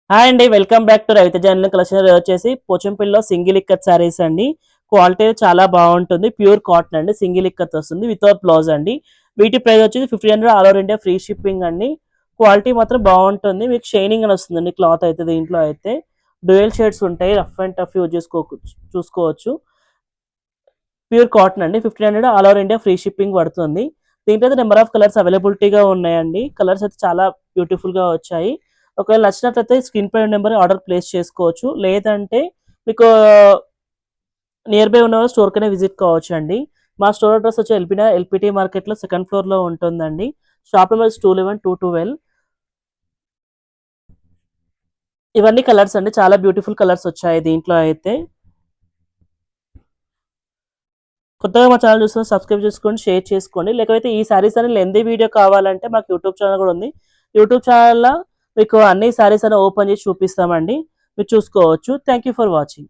Hi అండి, welcome back to Raviteja collection. వచ్చేసి పోచంపల్లిలో సింగిల్ ఇక్కత్ శారీస్ అండి. క్వాలిటీ చాలా బాగుంటుంది. ప్యూర్ కాటన్ అండి. సింగిల్ ఇక్కత్ వస్తుంది వితౌట్ బ్లౌజ్ అండి. వీటి ప్రైస్ వచ్చేసి 1500 all over India free shipping అండి. క్వాలిటీ మాత్రం బాగుంటుంది. మీకు షైనింగ్ అని వస్తుందండి క్లాత్ అయితే. దీంట్లో అయితే డ్యూయల్ షేడ్స్ ఉంటాయి. రఫ్ అండ్ టఫ్ యూజ్ చూసుకోవచ్చు. ప్యూర్ కాటన్ అండి. 1500 all over India free shipping పడుతుంది. దీంట్లో అయితే నెంబర్ ఆఫ్ కలర్స్ అవైలబిలిటీగా ఉన్నాయండి. కలర్స్ అయితే చాలా బ్యూటిఫుల్ గా వచ్చాయి. ఒకవేళ నచ్చినట్లయితే స్క్రీన్ పై నెంబర్ ఆర్డర్ ప్లేస్ చేసుకోవచ్చు. లేదంటే మీకు నియర్ బై ఉన్న స్టోర్ కనే విజిట్ కావచ్చు అండి. మా స్టోర్ అడ్రస్ వచ్చి ఎల్పిటి మార్కెట్ లో సెకండ్ ఫ్లోర్ లో ఉంటుందండి. Shop number 211-212. ఇవన్నీ కలర్స్ అండి. చాలా బ్యూటిఫుల్ కలర్స్ వచ్చాయి దీంట్లో అయితే. కొత్తగా మా ఛానల్ చూస్తే సబ్స్క్రైబ్ చేసుకోండి, షేర్ చేసుకోండి. లేకపోతే ఈ సారీస్ అని లెందీ వీడియో కావాలంటే మాకు యూట్యూబ్ ఛానల్ కూడా ఉంది. యూట్యూబ్ ఛానల్లో మీకు అన్ని సారీస్ అని ఓపెన్ చేసి చూపిస్తామండి. మీరు చూసుకోవచ్చు. Thank you for watching.